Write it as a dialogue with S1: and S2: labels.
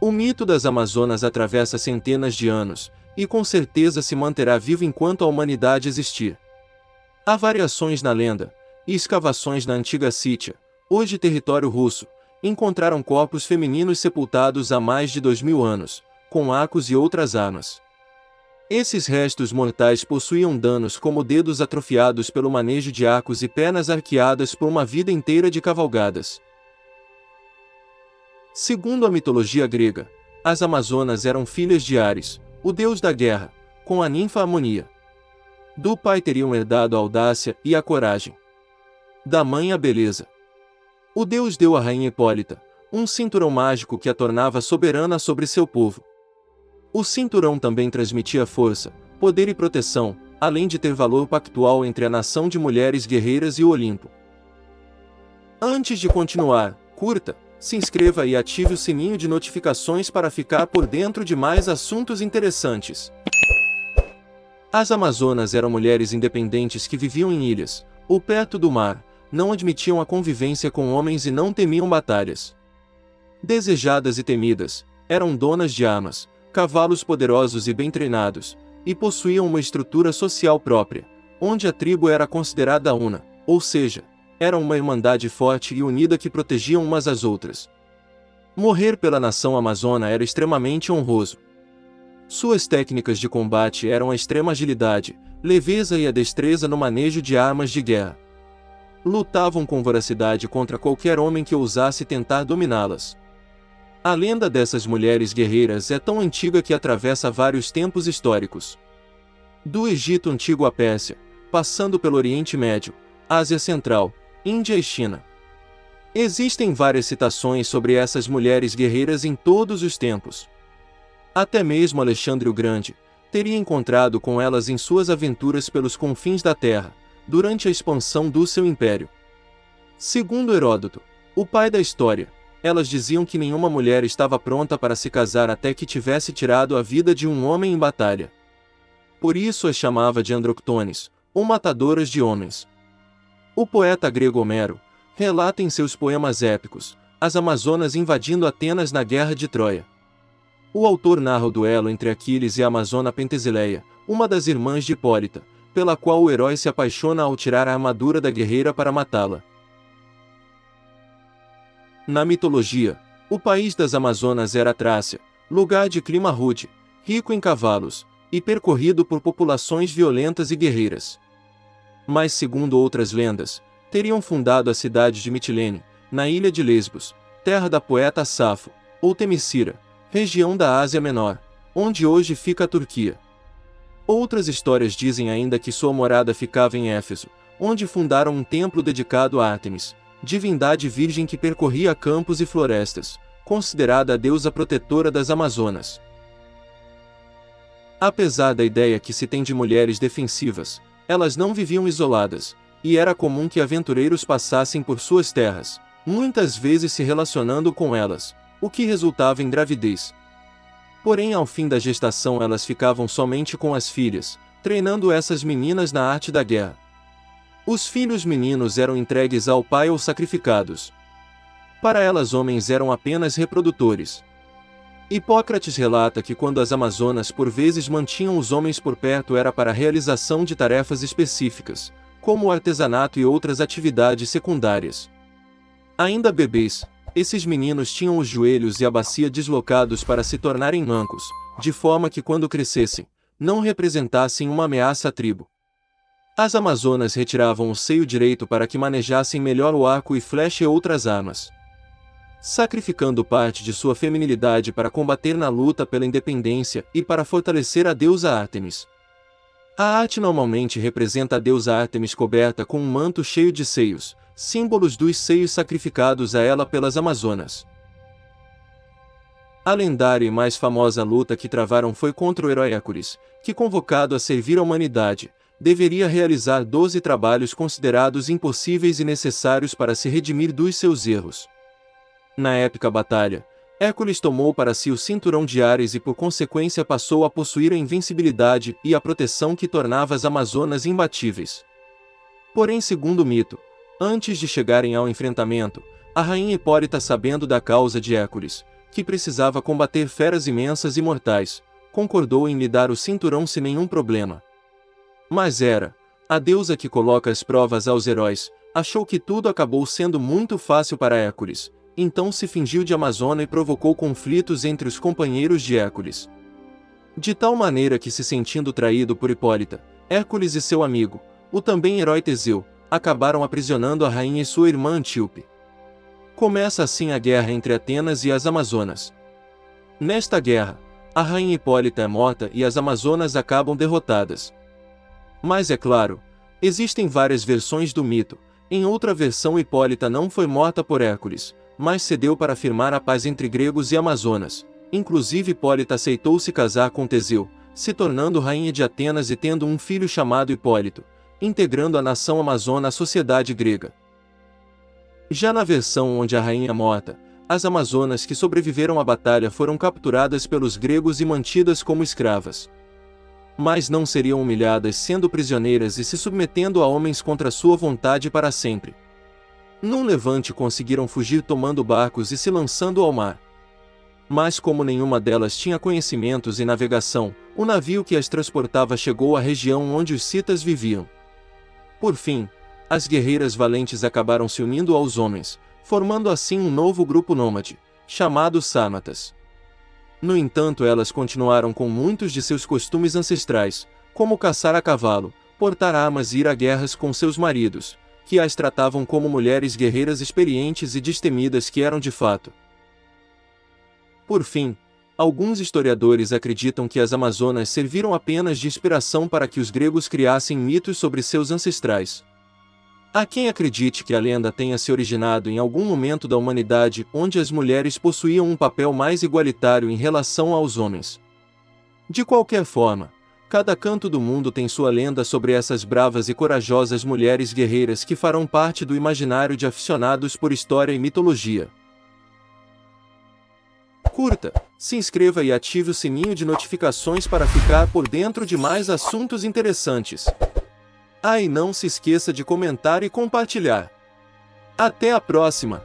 S1: O mito das Amazonas atravessa centenas de anos, e com certeza se manterá vivo enquanto a humanidade existir. Há variações na lenda, e escavações na antiga Sítia, hoje território russo, encontraram corpos femininos sepultados há mais de 2000 anos, com arcos e outras armas. Esses restos mortais possuíam danos como dedos atrofiados pelo manejo de arcos e pernas arqueadas por uma vida inteira de cavalgadas. Segundo a mitologia grega, as Amazonas eram filhas de Ares, o deus da guerra, com a ninfa Harmonia. Do pai teriam herdado a audácia e a coragem. Da mãe a beleza. O deus deu à rainha Hipólita um cinturão mágico que a tornava soberana sobre seu povo. O cinturão também transmitia força, poder e proteção, além de ter valor pactual entre a nação de mulheres guerreiras e o Olimpo. Antes de continuar, curta, se inscreva e ative o sininho de notificações para ficar por dentro de mais assuntos interessantes. As Amazonas eram mulheres independentes que viviam em ilhas, ou perto do mar, não admitiam a convivência com homens e não temiam batalhas. Desejadas e temidas, eram donas de armas, cavalos poderosos e bem treinados, e possuíam uma estrutura social própria, onde a tribo era considerada una, ou seja, era uma irmandade forte e unida que protegiam umas às outras. Morrer pela nação amazona era extremamente honroso. Suas técnicas de combate eram a extrema agilidade, leveza e a destreza no manejo de armas de guerra. Lutavam com voracidade contra qualquer homem que ousasse tentar dominá-las. A lenda dessas mulheres guerreiras é tão antiga que atravessa vários tempos históricos. Do Egito Antigo à Pérsia, passando pelo Oriente Médio, Ásia Central, Índia e China. Existem várias citações sobre essas mulheres guerreiras em todos os tempos. Até mesmo Alexandre o Grande teria encontrado com elas em suas aventuras pelos confins da terra, durante a expansão do seu império. Segundo Heródoto, o pai da história, elas diziam que nenhuma mulher estava pronta para se casar até que tivesse tirado a vida de um homem em batalha. Por isso as chamava de androctones, ou matadoras de homens. O poeta grego Homero relata em seus poemas épicos as Amazonas invadindo Atenas na Guerra de Troia. O autor narra o duelo entre Aquiles e a amazona Pentesileia, uma das irmãs de Hipólita, pela qual o herói se apaixona ao tirar a armadura da guerreira para matá-la. Na mitologia, o país das Amazonas era a Trácia, lugar de clima rude, rico em cavalos, e percorrido por populações violentas e guerreiras. Mas segundo outras lendas, teriam fundado a cidade de Mitilene, na ilha de Lesbos, terra da poeta Safo, ou Temícera, região da Ásia Menor, onde hoje fica a Turquia. Outras histórias dizem ainda que sua morada ficava em Éfeso, onde fundaram um templo dedicado a Ártemis, divindade virgem que percorria campos e florestas, considerada a deusa protetora das Amazonas. Apesar da ideia que se tem de mulheres defensivas, elas não viviam isoladas, e era comum que aventureiros passassem por suas terras, muitas vezes se relacionando com elas, o que resultava em gravidez. Porém, ao fim da gestação elas ficavam somente com as filhas, treinando essas meninas na arte da guerra. Os filhos meninos eram entregues ao pai ou sacrificados. Para elas homens eram apenas reprodutores. Hipócrates relata que quando as Amazonas por vezes mantinham os homens por perto era para a realização de tarefas específicas, como o artesanato e outras atividades secundárias. Ainda bebês, esses meninos tinham os joelhos e a bacia deslocados para se tornarem mancos, de forma que quando crescessem, não representassem uma ameaça à tribo. As Amazonas retiravam o seio direito para que manejassem melhor o arco e flecha e outras armas, sacrificando parte de sua feminilidade para combater na luta pela independência e para fortalecer a deusa Ártemis. A arte normalmente representa a deusa Ártemis coberta com um manto cheio de seios, símbolos dos seios sacrificados a ela pelas Amazonas. A lendária e mais famosa luta que travaram foi contra o herói Hércules, que, convocado a servir a humanidade, deveria realizar 12 trabalhos considerados impossíveis e necessários para se redimir dos seus erros. Na épica batalha, Hércules tomou para si o cinturão de Ares e por consequência passou a possuir a invencibilidade e a proteção que tornava as Amazonas imbatíveis. Porém, segundo o mito, antes de chegarem ao enfrentamento, a rainha Hipólita, sabendo da causa de Hércules, que precisava combater feras imensas e mortais, concordou em lhe dar o cinturão sem nenhum problema. Mas Hera, a deusa que coloca as provas aos heróis, achou que tudo acabou sendo muito fácil para Hércules, então se fingiu de amazona e provocou conflitos entre os companheiros de Hércules. De tal maneira que, se sentindo traído por Hipólita, Hércules e seu amigo, o também herói Teseu, acabaram aprisionando a rainha e sua irmã Antíope. Começa assim a guerra entre Atenas e as Amazonas. Nesta guerra, a rainha Hipólita é morta e as Amazonas acabam derrotadas. Mas é claro, existem várias versões do mito. Em outra versão, Hipólita não foi morta por Hércules, mas cedeu para firmar a paz entre gregos e Amazonas. Inclusive, Hipólita aceitou se casar com Teseu, se tornando rainha de Atenas e tendo um filho chamado Hipólito, integrando a nação amazona à sociedade grega. Já na versão onde a rainha é morta, as Amazonas que sobreviveram à batalha foram capturadas pelos gregos e mantidas como escravas. Mas não seriam humilhadas sendo prisioneiras e se submetendo a homens contra sua vontade para sempre. Num levante conseguiram fugir tomando barcos e se lançando ao mar. Mas como nenhuma delas tinha conhecimentos em navegação, o navio que as transportava chegou à região onde os citas viviam. Por fim, as guerreiras valentes acabaram se unindo aos homens, formando assim um novo grupo nômade, chamado Sármatas. No entanto, elas continuaram com muitos de seus costumes ancestrais, como caçar a cavalo, portar armas e ir a guerras com seus maridos, que as tratavam como mulheres guerreiras experientes e destemidas que eram de fato. Por fim, alguns historiadores acreditam que as Amazonas serviram apenas de inspiração para que os gregos criassem mitos sobre seus ancestrais. Há quem acredite que a lenda tenha se originado em algum momento da humanidade onde as mulheres possuíam um papel mais igualitário em relação aos homens. De qualquer forma, cada canto do mundo tem sua lenda sobre essas bravas e corajosas mulheres guerreiras que farão parte do imaginário de aficionados por história e mitologia. Curta, se inscreva e ative o sininho de notificações para ficar por dentro de mais assuntos interessantes. Ah, e não se esqueça de comentar e compartilhar. Até a próxima!